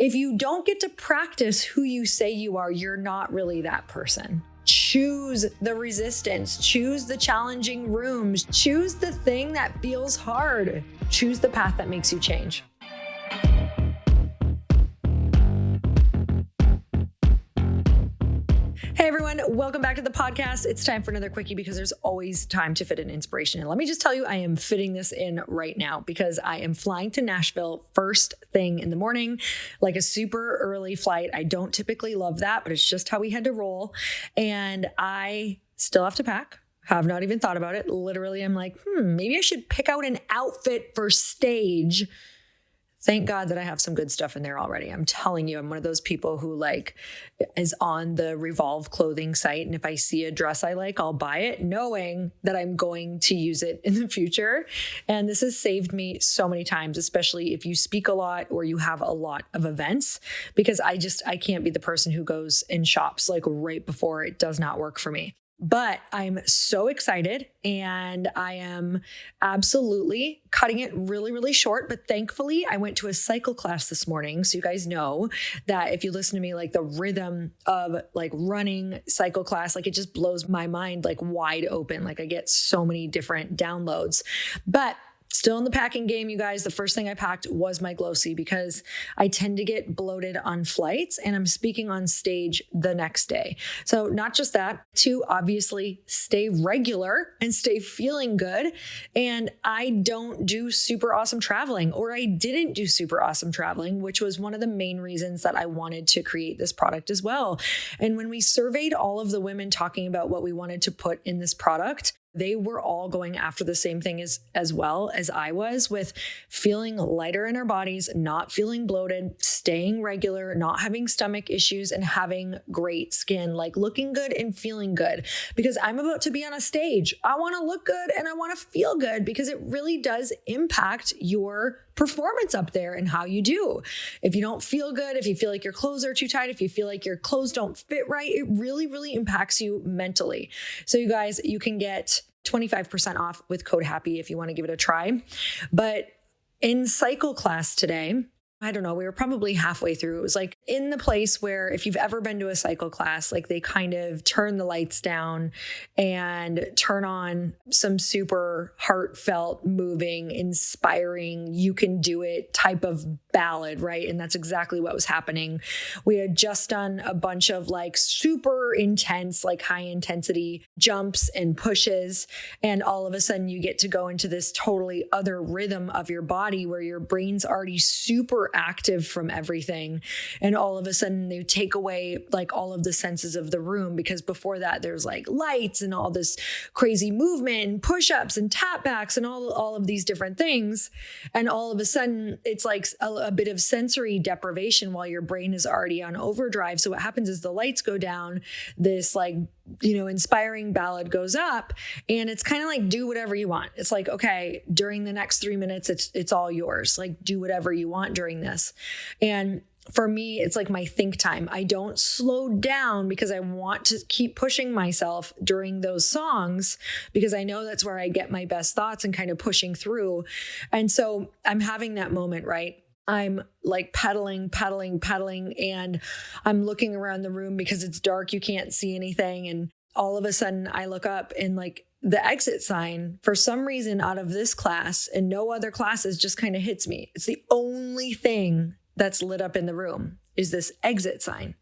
If you don't get to practice who you say you are, you're not really that person. Choose the resistance, choose the challenging rooms, choose the thing that feels hard, choose the path that makes you change. Hey everyone, welcome back to the podcast. It's time for another quickie because there's always time to fit in inspiration. And let me just tell you, I am fitting this in right now because I am flying to Nashville first thing in the morning, like a super early flight. I don't typically love that, but it's just how we had to roll. And I still have to pack. Have not even thought about it. Literally, I'm like, maybe I should pick out an outfit for stage. Thank God that I have some good stuff in there already. I'm telling you, I'm one of those people who is on the Revolve clothing site. And if I see a dress I like, I'll buy it knowing that I'm going to use it in the future. And this has saved me so many times, especially if you speak a lot or you have a lot of events, because I can't be the person who goes and shops right before. It does not work for me. But I'm so excited and I am absolutely cutting it really, really short. But thankfully, I went to a cycle class this morning. So you guys know that if you listen to me, the rhythm of running cycle class, it just blows my mind wide open. I get so many different downloads. But still in the packing game, you guys, the first thing I packed was my Glossy because I tend to get bloated on flights and I'm speaking on stage the next day. So not just that, to obviously stay regular and stay feeling good. And I don't do super awesome traveling, or I didn't do super awesome traveling, which was one of the main reasons that I wanted to create this product as well. And when we surveyed all of the women talking about what we wanted to put in this product, they were all going after the same thing as well as I was, with feeling lighter in our bodies, not feeling bloated, staying regular, not having stomach issues, and having great skin, looking good and feeling good. Because I'm about to be on a stage. I want to look good and I want to feel good because it really does impact your performance up there and how you do. If you don't feel good, if you feel like your clothes are too tight, if you feel like your clothes don't fit right, it really, really impacts you mentally. So you guys, you can get 25% off with code HAPPY if you want to give it a try. But in cycle class today, I don't know, we were probably halfway through. It was in the place where if you've ever been to a cycle class, they kind of turn the lights down and turn on some super heartfelt, moving, inspiring, you can do it type of ballad, right? And that's exactly what was happening. We had just done a bunch of super intense, high intensity jumps and pushes. And all of a sudden you get to go into this totally other rhythm of your body where your brain's already super active from everything. And all of a sudden they take away all of the senses of the room, because before that there's lights and all this crazy movement and push-ups and tap backs and all of these different things. And all of a sudden it's a bit of sensory deprivation while your brain is already on overdrive. So what happens is the lights go down, this inspiring ballad goes up, and it's kind of do whatever you want. It's okay, during the next 3 minutes, it's all yours. Do whatever you want during this. And for me, it's my think time. I don't slow down because I want to keep pushing myself during those songs because I know that's where I get my best thoughts and kind of pushing through. And so I'm having that moment, right? I'm pedaling, and I'm looking around the room because it's dark. You can't see anything. And all of a sudden I look up and the exit sign, for some reason out of this class and no other classes, just kind of hits me. It's the only thing that's lit up in the room is this exit sign.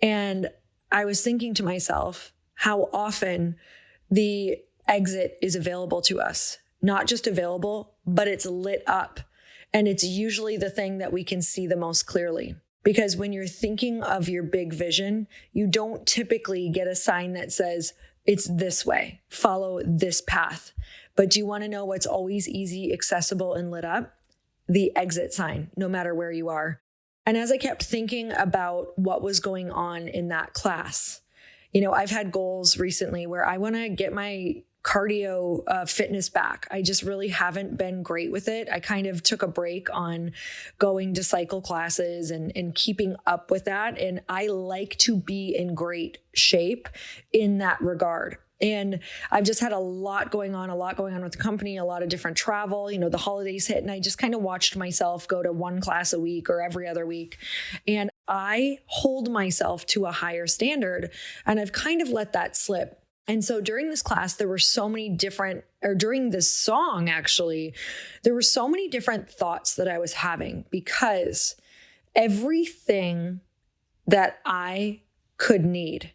And I was thinking to myself how often the exit is available to us, not just available, but it's lit up. And it's usually the thing that we can see the most clearly. Because when you're thinking of your big vision, you don't typically get a sign that says, it's this way, follow this path. But do you want to know what's always easy, accessible, and lit up? The exit sign, no matter where you are. And as I kept thinking about what was going on in that class, I've had goals recently where I want to get my cardio fitness back. I just really haven't been great with it. I kind of took a break on going to cycle classes and keeping up with that. And I like to be in great shape in that regard. And I've just had a lot going on with the company, a lot of different travel. The holidays hit and I just kind of watched myself go to one class a week or every other week. And I hold myself to a higher standard and I've kind of let that slip. And so during this class, there were so many different, or during this song, actually, there were so many different thoughts that I was having because everything that I could need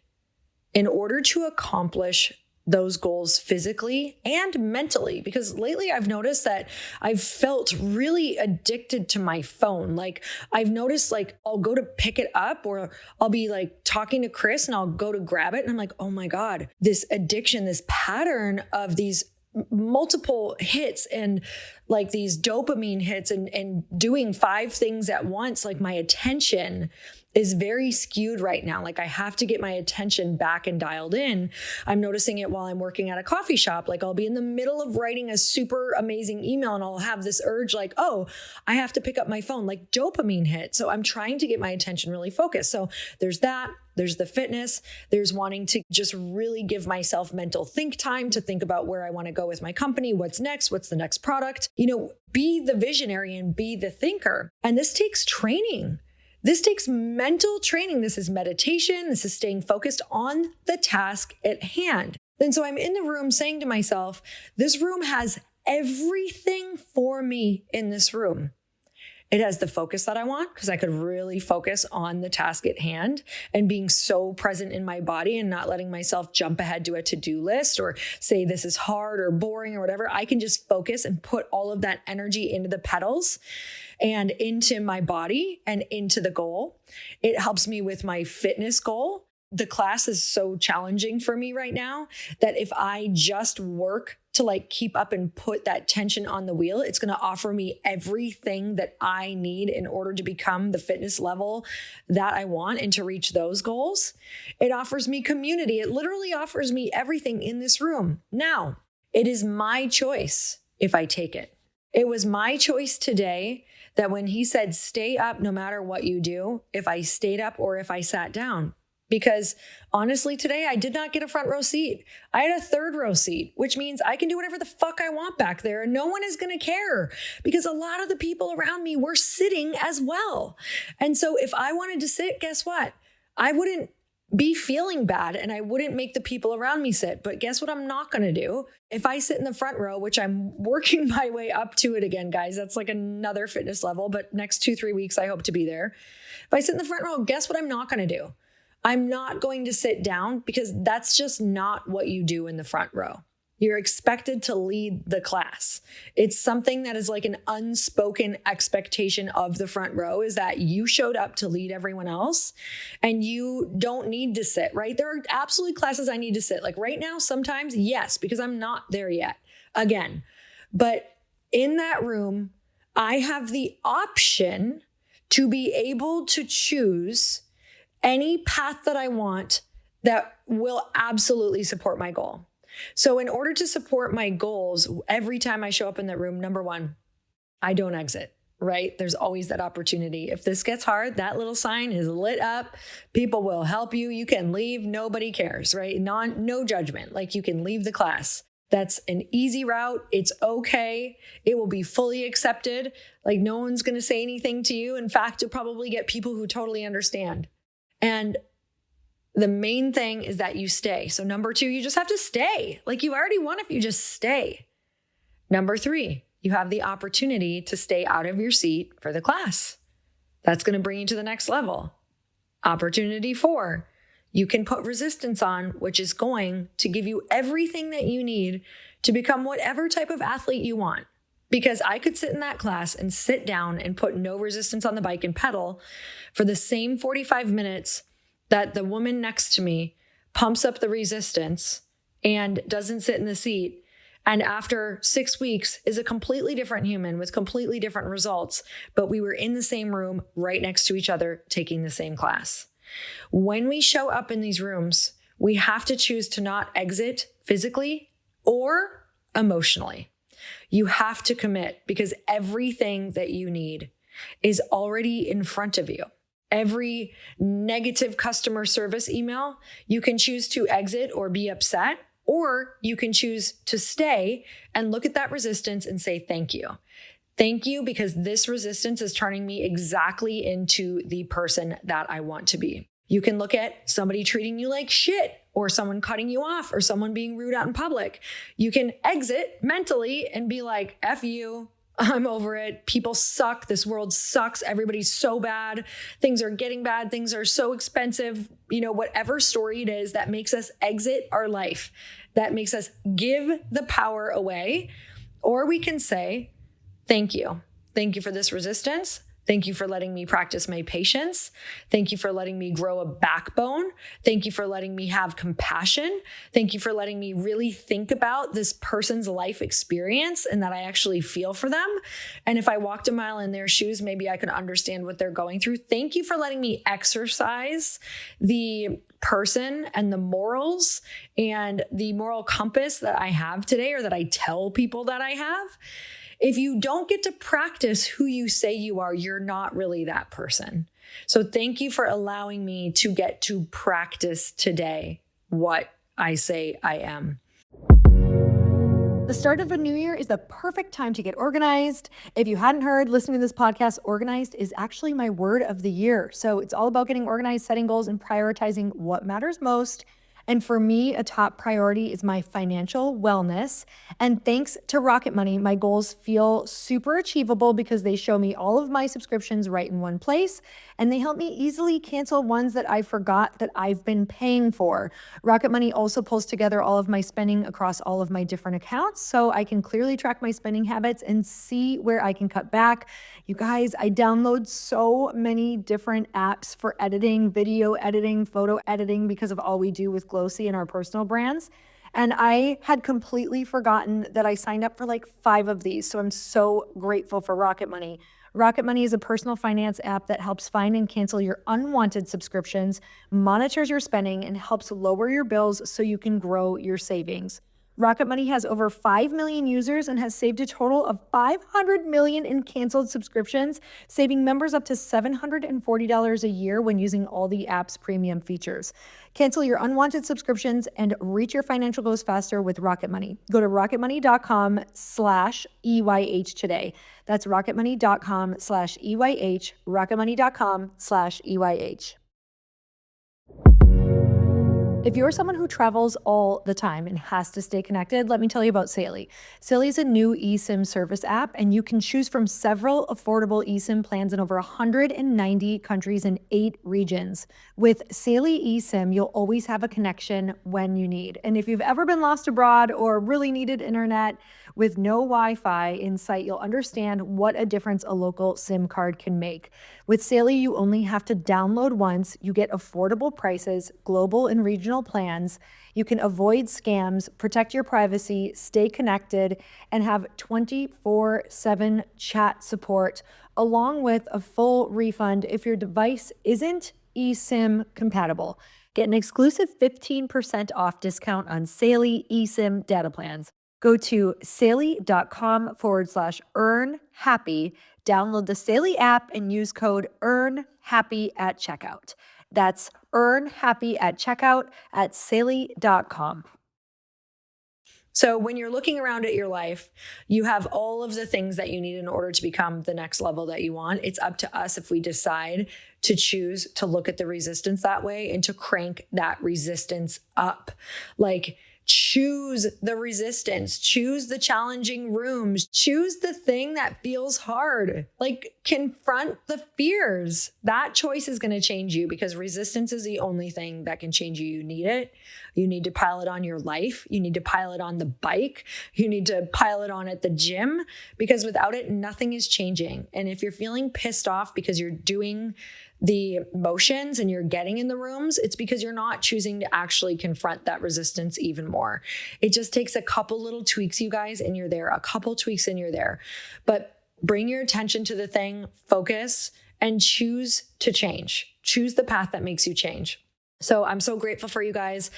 in order to accomplish those goals physically and mentally, because lately I've noticed that I've felt really addicted to my phone. Like I've noticed like I'll go to pick it up or I'll be like talking to Chris and I'll go to grab it. And I'm like, oh my God, this addiction, this pattern of these multiple hits and like these dopamine hits and doing 5 things at once, like my attention is very skewed right now. Like I have to get my attention back and dialed in. I'm noticing it while I'm working at a coffee shop. Like I'll be in the middle of writing a super amazing email and I'll have this urge like, oh, I have to pick up my phone, like dopamine hit. So I'm trying to get my attention really focused. So there's that. There's the fitness. There's wanting to just really give myself mental think time to think about where I want to go with my company. What's next? What's the next product? Be the visionary and be the thinker. And this takes training. This takes mental training. This is meditation. This is staying focused on the task at hand. And so I'm in the room saying to myself, this room has everything for me in this room. It has the focus that I want because I could really focus on the task at hand and being so present in my body and not letting myself jump ahead to a to-do list or say this is hard or boring or whatever. I can just focus and put all of that energy into the pedals and into my body and into the goal. It helps me with my fitness goal. The class is so challenging for me right now that if I just work to like keep up and put that tension on the wheel, it's going to offer me everything that I need in order to become the fitness level that I want and to reach those goals. It offers me community. It literally offers me everything in this room. Now, it is my choice if I take it. It was my choice today that when he said, stay up no matter what you do, if I stayed up or if I sat down. Because honestly, today I did not get a front row seat. I had a third row seat, which means I can do whatever the fuck I want back there and no one is going to care because a lot of the people around me were sitting as well. And so if I wanted to sit, guess what? I wouldn't be feeling bad and I wouldn't make the people around me sit. But guess what I'm not going to do? If I sit in the front row, which I'm working my way up to it again, guys, that's like another fitness level, but next 2-3 weeks, I hope to be there. If I sit in the front row, guess what I'm not going to do? I'm not going to sit down because that's just not what you do in the front row. You're expected to lead the class. It's something that is like an unspoken expectation of the front row is that you showed up to lead everyone else and you don't need to sit, right? There are absolutely classes I need to sit. Like right now, sometimes, yes, because I'm not there yet. Again, but in that room, I have the option to be able to choose any path that I want that will absolutely support my goal. So in order to support my goals, every time I show up in that room, number one, I don't exit, right? There's always that opportunity. If this gets hard, that little sign is lit up. People will help you. You can leave. Nobody cares, right? No judgment. Like you can leave the class. That's an easy route. It's okay. It will be fully accepted. Like no one's going to say anything to you. In fact, you'll probably get people who totally understand. And the main thing is that you stay. So number 2, you just have to stay. Like you already won if you just stay. Number 3, you have the opportunity to stay out of your seat for the class. That's going to bring you to the next level. Opportunity 4, you can put resistance on, which is going to give you everything that you need to become whatever type of athlete you want. Because I could sit in that class and sit down and put no resistance on the bike and pedal for the same 45 minutes that the woman next to me pumps up the resistance and doesn't sit in the seat. And after 6 weeks is a completely different human with completely different results. But we were in the same room right next to each other taking the same class. When we show up in these rooms, we have to choose to not exit physically or emotionally. You have to commit because everything that you need is already in front of you. Every negative customer service email, you can choose to exit or be upset, Or you can choose to stay and look at that resistance and say, thank you. Thank you, because this resistance is turning me exactly into the person that I want to be. You can look at somebody treating you like shit, or someone cutting you off, or someone being rude out in public. You can exit mentally and be like, F you, I'm over it. People suck. This world sucks. Everybody's so bad. Things are getting bad. Things are so expensive. Whatever story it is that makes us exit our life, that makes us give the power away. Or we can say, thank you. Thank you for this resistance. Thank you for letting me practice my patience. Thank you for letting me grow a backbone. Thank you for letting me have compassion. Thank you for letting me really think about this person's life experience and that I actually feel for them. And if I walked a mile in their shoes, maybe I could understand what they're going through. Thank you for letting me exercise the person and the morals and the moral compass that I have today, or that I tell people that I have. If you don't get to practice who you say you are, you're not really that person. So thank you for allowing me to get to practice today what I say I am. The start of a new year is the perfect time to get organized. If you hadn't heard, listening to this podcast, organized is actually my word of the year. So it's all about getting organized, setting goals, and prioritizing what matters most. And for me, a top priority is my financial wellness. And thanks to Rocket Money, my goals feel super achievable because they show me all of my subscriptions right in one place. And they help me easily cancel ones that I forgot that I've been paying for. Rocket Money also pulls together all of my spending across all of my different accounts, so I can clearly track my spending habits and see where I can cut back. You guys, I download so many different apps for editing, video editing, photo editing, because of all we do with Glossy and our personal brands. And I had completely forgotten that I signed up for like 5 of these. So I'm so grateful for Rocket Money. Rocket Money is a personal finance app that helps find and cancel your unwanted subscriptions, monitors your spending, and helps lower your bills so you can grow your savings. Rocket Money has over 5 million users and has saved a total of $500 million in canceled subscriptions, saving members up to $740 a year when using all the app's premium features. Cancel your unwanted subscriptions and reach your financial goals faster with Rocket Money. Go to rocketmoney.com/EYH today. That's rocketmoney.com/EYH, rocketmoney.com/EYH. If you're someone who travels all the time and has to stay connected, let me tell you about Saily. Saily is a new eSIM service app, and you can choose from several affordable eSIM plans in over 190 countries and 8 regions. With Saily eSIM, you'll always have a connection when you need. And if you've ever been lost abroad or really needed internet with no Wi-Fi in sight, you'll understand what a difference a local SIM card can make. With Saily, you only have to download once. You get affordable prices, global and regional plans. You can avoid scams, protect your privacy, stay connected, and have 24/7 chat support, along with a full refund if your device isn't eSIM compatible. Get an exclusive 15% off discount on Saily eSIM data plans. Go to saily.com/earnhappy. Download the Saily app and use code EARNHAPPY at checkout. That's EARNHAPPY at checkout at saily.com. So when you're looking around at your life, you have all of the things that you need in order to become the next level that you want. It's up to us if we decide to choose to look at the resistance that way and to crank that resistance up. Like, choose the resistance, choose the challenging rooms, choose the thing that feels hard. Like, confront the fears. That choice is going to change you, because resistance is the only thing that can change you. You need it. You need to pile it on your life. You need to pile it on the bike. You need to pile it on at the gym, because without it, nothing is changing. And if you're feeling pissed off because you're doing the motions and you're getting in the rooms, it's because you're not choosing to actually confront that resistance even more. It just takes a couple little tweaks, you guys, and you're there. A couple tweaks and you're there. But bring your attention to the thing, focus, and choose to change. Choose the path that makes you change. So I'm so grateful for you guys.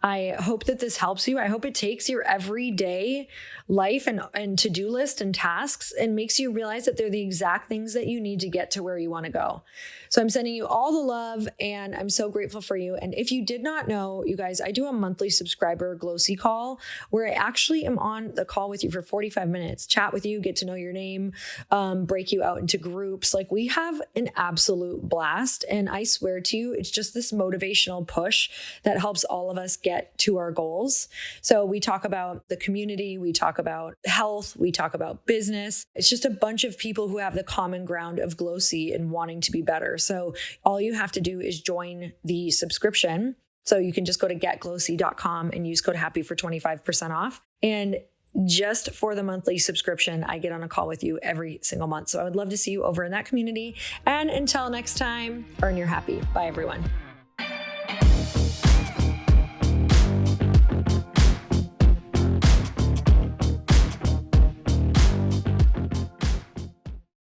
I hope that this helps you. I hope it takes your everyday life and to-do list and tasks and makes you realize that they're the exact things that you need to get to where you want to go. So I'm sending you all the love and I'm so grateful for you. And if you did not know, you guys, I do a monthly subscriber Glossy call where I actually am on the call with you for 45 minutes, chat with you, get to know your name, break you out into groups. Like we have an absolute blast. And I swear to you, it's just this motivational push that helps all of us get to our goals. So we talk about the community, we talk about health, we talk about business. It's just a bunch of people who have the common ground of Glossy and wanting to be better. So all you have to do is join the subscription. So you can just go to getglossy.com and use code HAPPY for 25% off. And just for the monthly subscription, I get on a call with you every single month. So I would love to see you over in that community. And until next time, earn your happy. Bye, everyone.